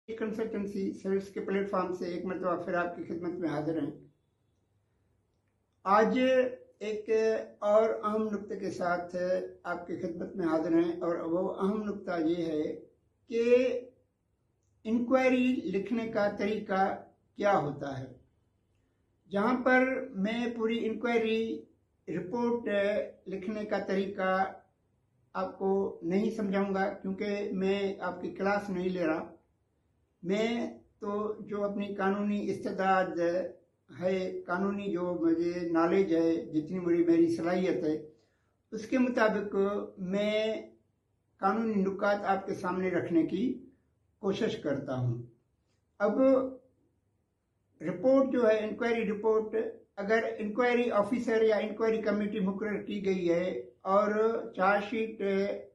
Consultancy service के platform से एक मरतबा फिर आपकी खिदमत में हाजिर हैं। आज एक और अहम नुक्ते के साथ आपकी खिदमत में हाजिर हैं और वो अहम नुक्ता ये है कि इंक्वायरी लिखने का तरीका क्या होता है। जहाँ पर मैं पूरी इंक्वायरी रिपोर्ट लिखने का तरीका आपको नहीं समझाऊंगा, क्योंकि मैं आपकी क्लास नहीं ले रहा। मैं तो जो अपनी कानूनी इस्तेदाद है, कानूनी जो मुझे नॉलेज है, जितनी मेरी सलाहियत है, उसके मुताबिक मैं कानूनी नुकात आपके सामने रखने की कोशिश करता हूँ। अब रिपोर्ट जो है, इंक्वायरी रिपोर्ट, अगर इंक्वायरी ऑफिसर या इंक्वायरी कमेटी मुकर्रर की गई है और चार्जशीट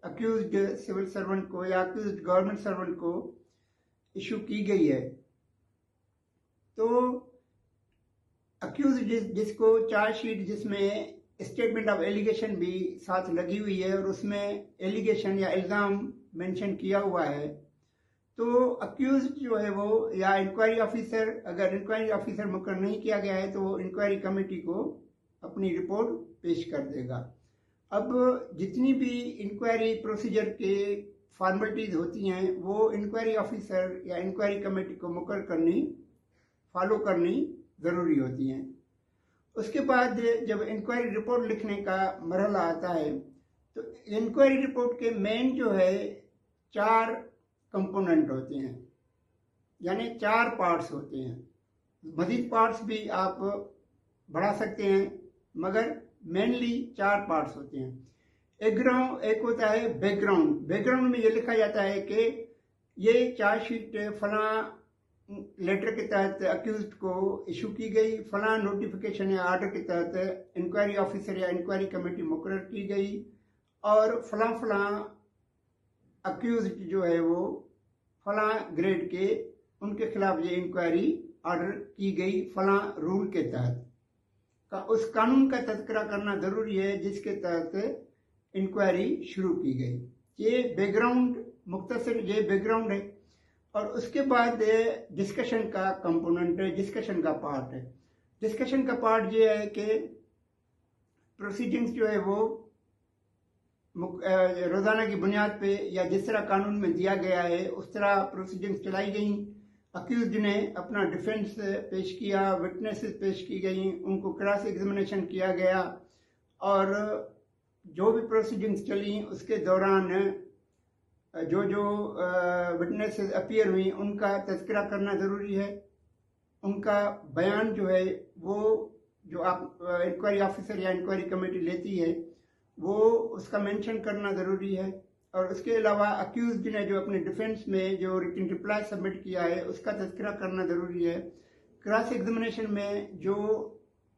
अक्यूज्ड सिविल सर्वेंट को या अक्यूज्ड गवर्नमेंट सर्वेंट को इशू की गई है, तो अक्यूज जिसको चार्जशीट जिसमें स्टेटमेंट ऑफ एलिगेशन भी साथ लगी हुई है और उसमें एलिगेशन या इल्ज़ाम मेंशन किया हुआ है, तो अक्यूज जो है वो या इंक्वायरी ऑफिसर, अगर इंक्वायरी ऑफिसर मुकर्रर नहीं किया गया है तो वो इंक्वायरी कमेटी को अपनी रिपोर्ट पेश कर देगा। अब जितनी भी इंक्वायरी प्रोसीजर के फॉर्मेलिटीज होती हैं वो इंक्वायरी ऑफिसर या इंक्वायरी कमेटी को मुकर्रर फॉलो करनी ज़रूरी होती हैं। उसके बाद जब इंक्वायरी रिपोर्ट लिखने का मरहला आता है तो इंक्वायरी रिपोर्ट के मेन जो है 4 कंपोनेंट होते हैं, यानी 4 पार्ट्स होते हैं। मज़ीद पार्ट्स भी आप बढ़ा सकते हैं, मगर मेनली 4 पार्ट्स होते हैं। एक होता है बैकग्राउंड। बैकग्राउंड में ये लिखा जाता है कि ये चार्जशीट फलां लेटर के तहत अक्यूज्ड को इशू की गई, फलां नोटिफिकेशन या ऑर्डर के तहत इंक्वायरी ऑफिसर या इंक्वायरी कमेटी मुकर्रर की गई और फलां अक्यूज्ड जो है वो फलां ग्रेड के, उनके खिलाफ ये इंक्वायरी ऑर्डर की गई फलां रूल के तहत का, उस कानून का तज़किरा करना ज़रूरी है जिसके तहत इंक्वायरी शुरू की गई। ये बैकग्राउंड, मुख्तसर ये बैकग्राउंड है। और उसके बाद डिस्कशन का कंपोनेंट है, डिस्कशन का पार्ट है। डिस्कशन का पार्ट ये है कि प्रोसीडिंग्स जो है वो रोज़ाना की बुनियाद पे या जिस तरह कानून में दिया गया है उस तरह प्रोसीडिंग्स चलाई गई। अक्यूज्ड ने अपना डिफेंस पेश किया, विटनेसेस पेश की गई, उनको क्रॉस एग्जामिनेशन किया गया और जो भी प्रोसीडिंग्स चली उसके दौरान जो विटनेसेस अपीयर हुई उनका तज़किरा करना ज़रूरी है। उनका बयान जो है वो जो आप इंक्वायरी ऑफिसर या इंक्वायरी कमेटी लेती है वो उसका मेंशन करना ज़रूरी है। और उसके अलावा अक्यूज्ड ने जो अपने डिफेंस में जो रिटन रिप्लाई सबमिट किया है उसका तज़किरा करना ज़रूरी है। क्रॉस एग्जामिनेशन में जो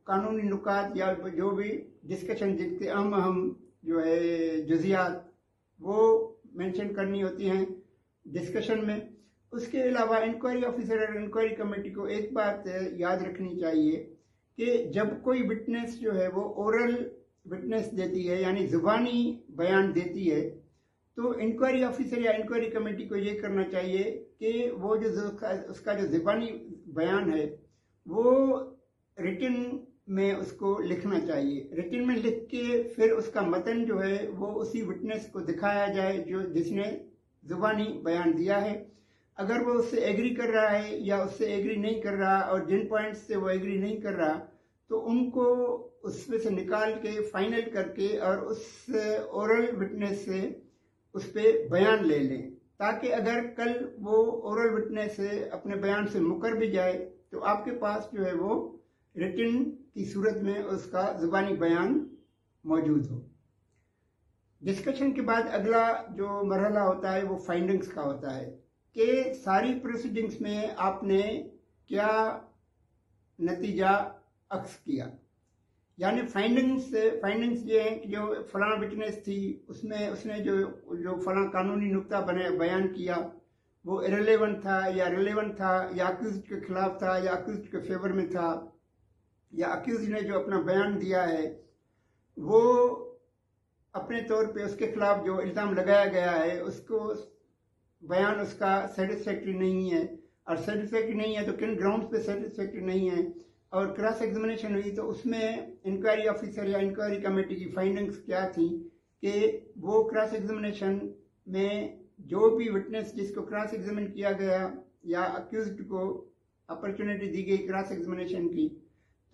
कानूनी नुकात या जो भी डिस्कशन जिनके अहम जो है जुज़ियात वो मेंशन करनी होती हैं डिस्कशन में। उसके अलावा इंक्वायरी ऑफिसर और इंक्वायरी कमेटी को एक बात याद रखनी चाहिए कि जब कोई विटनेस जो है वो ओरल विटनेस देती है, यानी ज़ुबानी बयान देती है, तो इंक्वायरी ऑफिसर या इंक्वायरी कमेटी को ये करना चाहिए कि वो जो उसका जो ज़ुबानी बयान है वो रिटन में उसको लिखना चाहिए। रिटन में लिख के फिर उसका मतन जो है वो उसी विटनेस को दिखाया जाए जो जिसने ज़ुबानी बयान दिया है। अगर वो उससे एग्री कर रहा है या उससे एग्री नहीं कर रहा और जिन पॉइंट्स से वो एग्री नहीं कर रहा तो उनको उसमें से निकाल के फाइनल करके और उस ओरल विटनेस से उस पर बयान ले लें, ताकि अगर कल वो ओरल विटनेस अपने बयान से मुकर भी जाए तो आपके पास जो है वो रिटन की सूरत में उसका ज़ुबानी बयान मौजूद हो। डिस्कशन के बाद अगला जो मरहला होता है वो फाइंडिंग्स का होता है कि सारी प्रोसीडिंग्स में आपने क्या नतीजा अक्स किया। यानी फाइंडिंग्स ये हैं कि जो फलां विटनेस थी उसमें उसने जो फलां कानूनी नुक्ता बयान किया वो इरेलेवेंट था या रिलेवेंट था या अक्यूज्ड के खिलाफ था या अक्यूज्ड के फेवर में था, या अक्यूज ने जो अपना बयान दिया है वो अपने तौर पे उसके खिलाफ जो इल्ज़ाम लगाया गया है उसको बयान उसका सेटिस्फैक्ट्री नहीं है, और सेटिस्फैक्ट्री नहीं है तो किन ग्राउंड्स पे सेटिस्फैक्ट्री नहीं है, और क्रॉस एग्जामिनेशन हुई तो उसमें इंक्वायरी ऑफिसर या इंक्वायरी कमेटी की फाइंडिंग्स क्या थी कि वो क्रॉस एग्जामिनेशन में जो भी विटनेस जिसको क्रॉस एग्जामिन किया गया या अक्यूज्ड को अपॉर्चुनिटी दी गई क्रॉस एग्जामिनेशन की,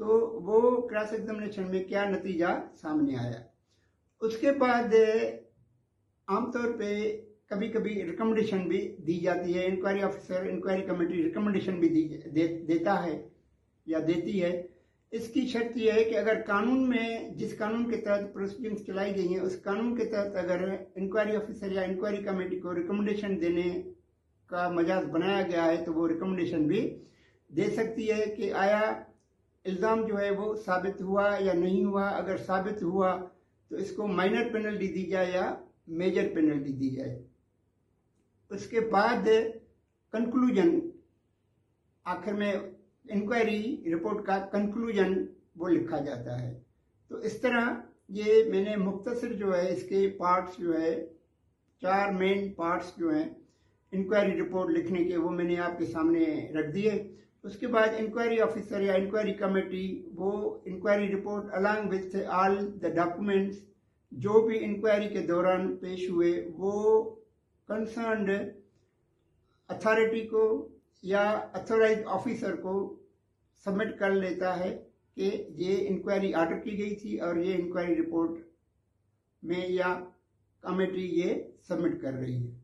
तो वो क्रॉस एग्जामिनेशन में क्या नतीजा सामने आया। उसके बाद आमतौर पे कभी कभी रिकमेंडेशन भी दी जाती है, inquiry officer inquiry committee recommendation भी देता है या देती है। इसकी शर्त यह है कि अगर कानून में, जिस कानून के तहत प्रोसीडिंग्स चलाई गई हैं, उस कानून के तहत अगर इंक्वायरी ऑफिसर या इंक्वायरी कमेटी को रिकमेंडेशन देने का मजाज बनाया गया है तो वो रिकमेंडेशन भी दे सकती है कि आया इल्ज़ाम जो है वो साबित हुआ या नहीं हुआ। अगर साबित हुआ तो इसको माइनर पेनल्टी दी जाए या मेजर पेनल्टी दी जाए। उसके बाद कंक्लूजन, आखिर में इंक्वायरी रिपोर्ट का कंक्लूजन वो लिखा जाता है। तो इस तरह ये मैंने मुख्तसर जो है इसके पार्ट्स जो है, 4 मेन पार्ट्स जो हैं इंक्वायरी रिपोर्ट लिखने के, वो मैंने आपके सामने रख दिए। उसके बाद इंक्वायरी ऑफिसर या इंक्वायरी कमेटी वो inquiry report along with all the documents जो भी इंक्वायरी के दौरान पेश हुए वो कंसर्न्ड अथॉरिटी को या अथोराइज ऑफिसर को सबमिट कर लेता है कि ये इंक्वायरी ऑर्डर की गई थी और ये इंक्वायरी रिपोर्ट में या कमेटी ये सबमिट कर रही है।